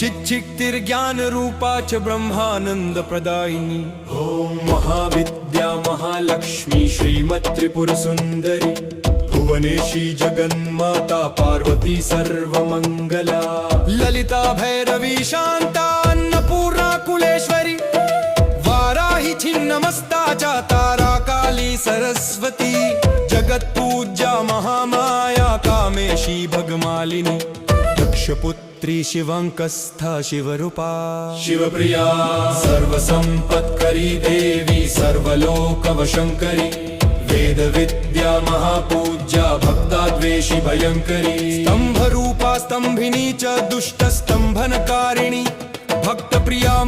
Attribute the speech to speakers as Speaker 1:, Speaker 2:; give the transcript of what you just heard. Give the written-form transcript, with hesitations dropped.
Speaker 1: चिच्चिक्तिर्ज्ञानरूपा च ब्रह्मानन्दप्रदायिनी। ॐ महाविद्या महालक्ष्मी श्रीमत्त्रिपुरसुन्दरी भुवनेशी जगन्माता पार्वती सर्वमङ्गला। ललिता भैरवी शान्ता अन्नपूर्णा कुलेश्वरी वाराही छिन्नमस्ता च तारा काली सरस्वती। जगत्पूज्या महामाया कामेशी भगमालिनी दक्षपुत्री शिवंकस्था शिवरूपा। शिवप्रिया सर्वसंपत्करी देवी सर्वलोकवशंकरी वेदविद्या महापूज्या भक्ताद्वेषी भयंकरी। स्तंभरूपा स्तंभिनी च दुष्टस्तंभनकारिणी भक्तप्रिया।